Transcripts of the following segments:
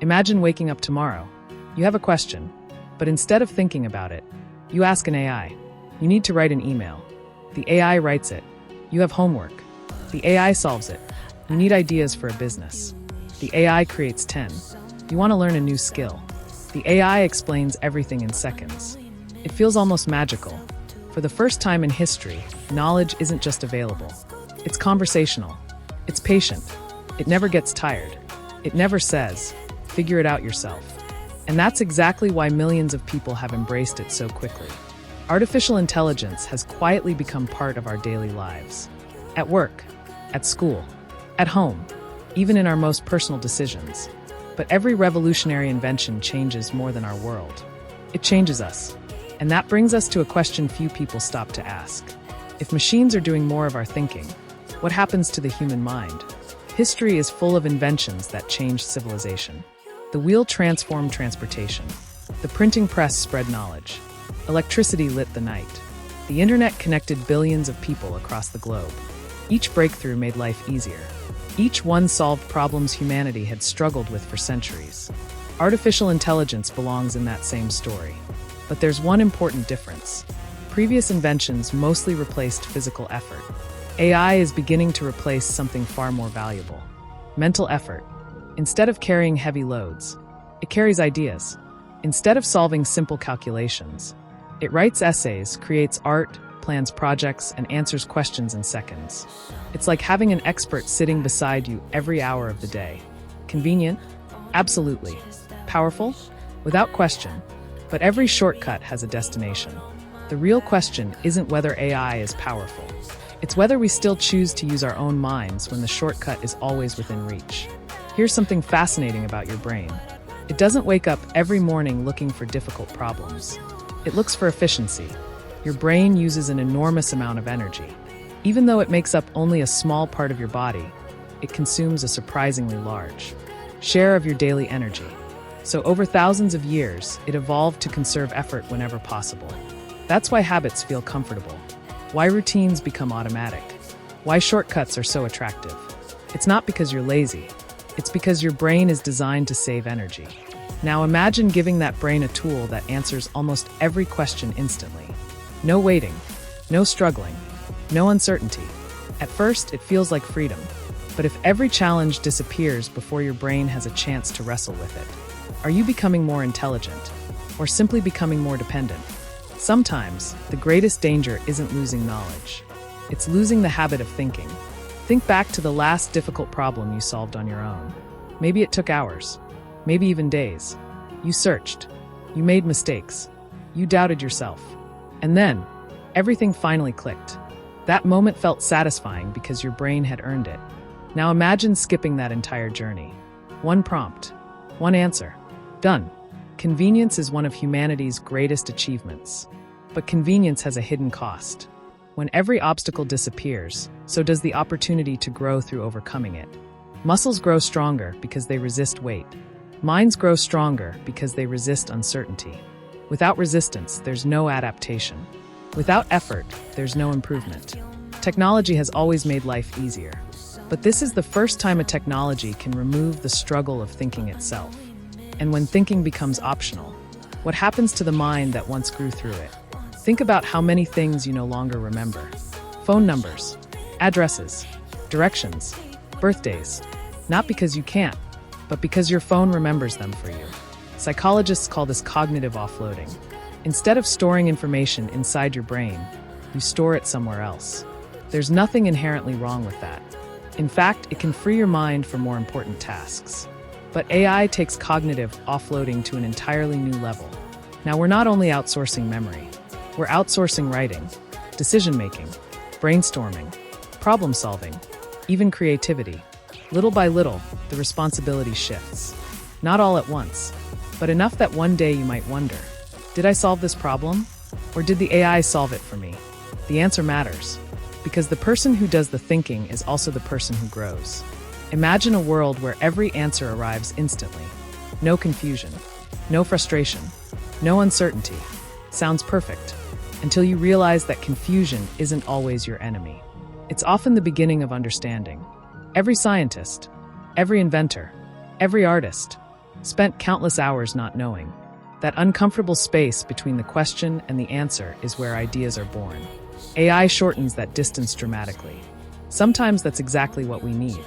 Imagine waking up tomorrow. You have a question, but instead of thinking about it, you ask an AI. You need to write an email. The AI writes it. You have homework. The AI solves it. You need ideas for a business. The AI creates 10. You want to learn a new skill. The AI explains everything in seconds. It feels almost magical. For the first time in history, knowledge isn't just available. It's conversational. It's patient. It never gets tired. It never says, "Figure it out yourself." And that's exactly why millions of people have embraced it so quickly. Artificial intelligence has quietly become part of our daily lives. At work, at school, at home, even in our most personal decisions. But every revolutionary invention changes more than our world. It changes us. And that brings us to a question few people stop to ask. If machines are doing more of our thinking, what happens to the human mind? History is full of inventions that changed civilization. The wheel transformed transportation. The printing press spread knowledge. Electricity lit the night. The internet connected billions of people across the globe. Each breakthrough made life easier. Each one solved problems humanity had struggled with for centuries. Artificial intelligence belongs in that same story. But there's one important difference. Previous inventions mostly replaced physical effort. AI is beginning to replace something far more valuable: mental effort. Instead of carrying heavy loads, it carries ideas. Instead of solving simple calculations, it writes essays, creates art, plans projects, and answers questions in seconds. It's like having an expert sitting beside you every hour of the day. Convenient? Absolutely. Powerful? Without question. But every shortcut has a destination. The real question isn't whether AI is powerful. It's whether we still choose to use our own minds when the shortcut is always within reach. Here's something fascinating about your brain. It doesn't wake up every morning looking for difficult problems. It looks for efficiency. Your brain uses an enormous amount of energy. Even though it makes up only a small part of your body, it consumes a surprisingly large share of your daily energy. So over thousands of years, it evolved to conserve effort whenever possible. That's why habits feel comfortable. Why routines become automatic. Why shortcuts are so attractive. It's not because you're lazy. It's because your brain is designed to save energy. Now imagine giving that brain a tool that answers almost every question instantly. No waiting, no struggling, no uncertainty. At first, it feels like freedom. But if every challenge disappears before your brain has a chance to wrestle with it, are you becoming more intelligent, or simply becoming more dependent? Sometimes, the greatest danger isn't losing knowledge. It's losing the habit of thinking. Think back to the last difficult problem you solved on your own. Maybe it took hours, maybe even days. You searched. You made mistakes. You doubted yourself. And then, everything finally clicked. That moment felt satisfying because your brain had earned it. Now imagine skipping that entire journey. One prompt, one answer. Done. Convenience is one of humanity's greatest achievements. But convenience has a hidden cost. When every obstacle disappears, so does the opportunity to grow through overcoming it. Muscles grow stronger because they resist weight. Minds grow stronger because they resist uncertainty. Without resistance, there's no adaptation. Without effort, there's no improvement. Technology has always made life easier. But this is the first time a technology can remove the struggle of thinking itself. And when thinking becomes optional, what happens to the mind that once grew through it? Think about how many things you no longer remember. Phone numbers, addresses, directions, birthdays. Not because you can't, but because your phone remembers them for you. Psychologists call this cognitive offloading. Instead of storing information inside your brain, you store it somewhere else. There's nothing inherently wrong with that. In fact, it can free your mind for more important tasks. But AI takes cognitive offloading to an entirely new level. Now we're not only outsourcing memory, we're outsourcing writing, decision-making, brainstorming, problem-solving, even creativity. Little by little, the responsibility shifts. Not all at once, but enough that one day you might wonder, did I solve this problem? Or did the AI solve it for me? The answer matters, because the person who does the thinking is also the person who grows. Imagine a world where every answer arrives instantly. No confusion, no frustration, no uncertainty. Sounds perfect, until you realize that confusion isn't always your enemy. It's often the beginning of understanding. Every scientist, every inventor, every artist spent countless hours not knowing. That uncomfortable space between the question and the answer is where ideas are born. AI shortens that distance dramatically. Sometimes that's exactly what we need.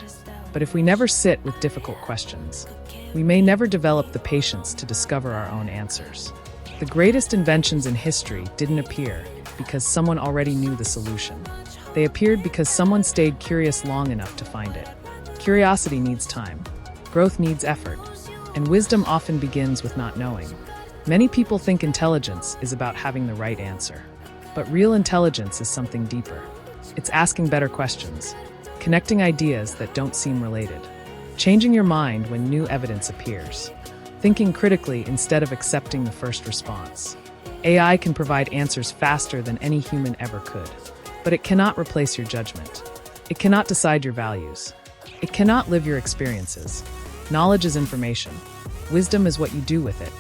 But if we never sit with difficult questions, we may never develop the patience to discover our own answers. The greatest inventions in history didn't appear because someone already knew the solution. They appeared because someone stayed curious long enough to find it. Curiosity needs time, growth needs effort, and wisdom often begins with not knowing. Many people think intelligence is about having the right answer. But real intelligence is something deeper. It's asking better questions, connecting ideas that don't seem related, changing your mind when new evidence appears, thinking critically instead of accepting the first response. AI can provide answers faster than any human ever could, but it cannot replace your judgment. It cannot decide your values. It cannot live your experiences. Knowledge is information. Wisdom is what you do with it.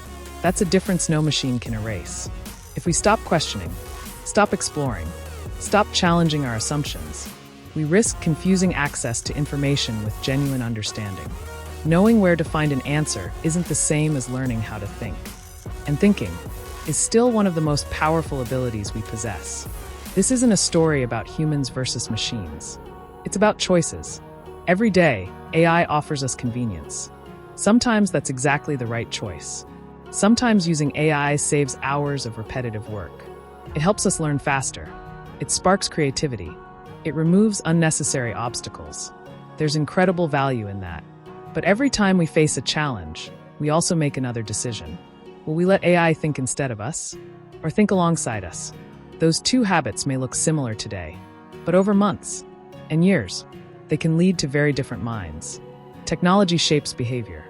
That's a difference no machine can erase. If we stop questioning, stop exploring, stop challenging our assumptions, we risk confusing access to information with genuine understanding. Knowing where to find an answer isn't the same as learning how to think. And thinking is still one of the most powerful abilities we possess. This isn't a story about humans versus machines. It's about choices. Every day, AI offers us convenience. Sometimes that's exactly the right choice. Sometimes using AI saves hours of repetitive work. It helps us learn faster. It sparks creativity. It removes unnecessary obstacles. There's incredible value in that. But every time we face a challenge, we also make another decision. Will we let AI think instead of us? Or think alongside us? Those two habits may look similar today, but over months and years, they can lead to very different minds. Technology shapes behavior.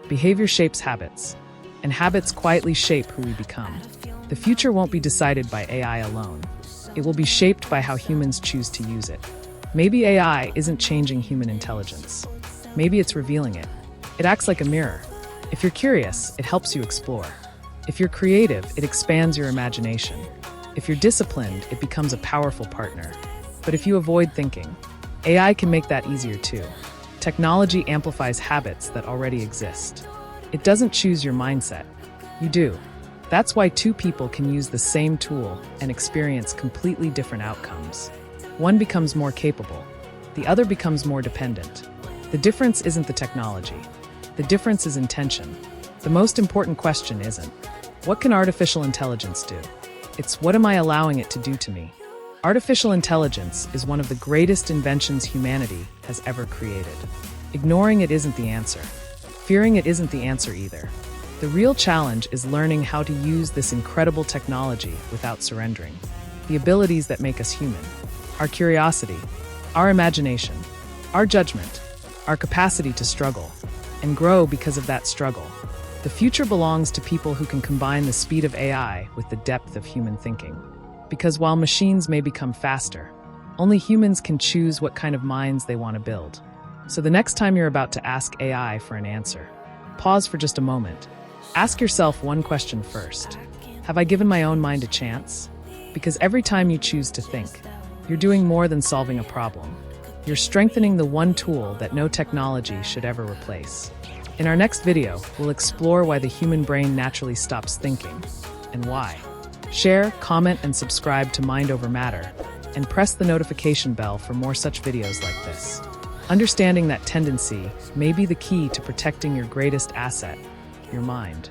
Behavior shapes habits. And habits quietly shape who we become. The future won't be decided by AI alone. It will be shaped by how humans choose to use it. Maybe AI isn't changing human intelligence. Maybe it's revealing it. It acts like a mirror. If you're curious, it helps you explore. If you're creative, it expands your imagination. If you're disciplined, it becomes a powerful partner. But if you avoid thinking, AI can make that easier too. Technology amplifies habits that already exist. It doesn't choose your mindset. You do. That's why two people can use the same tool and experience completely different outcomes. One becomes more capable. The other becomes more dependent. The difference isn't the technology. The difference is intention. The most important question isn't, what can artificial intelligence do? It's, what am I allowing it to do to me? Artificial intelligence is one of the greatest inventions humanity has ever created. Ignoring it isn't the answer. Fearing it isn't the answer either. The real challenge is learning how to use this incredible technology without surrendering. The abilities that make us human. Our curiosity, our imagination, our judgment, our capacity to struggle and grow because of that struggle. The future belongs to people who can combine the speed of AI with the depth of human thinking. Because while machines may become faster, only humans can choose what kind of minds they want to build. So the next time you're about to ask AI for an answer, pause for just a moment. Ask yourself one question first. Have I given my own mind a chance? Because every time you choose to think, you're doing more than solving a problem. You're strengthening the one tool that no technology should ever replace. In our next video, we'll explore why the human brain naturally stops thinking and why. Share, comment, and subscribe to Mind Over Matter, and press the notification bell for more such videos like this. Understanding that tendency may be the key to protecting your greatest asset, your mind.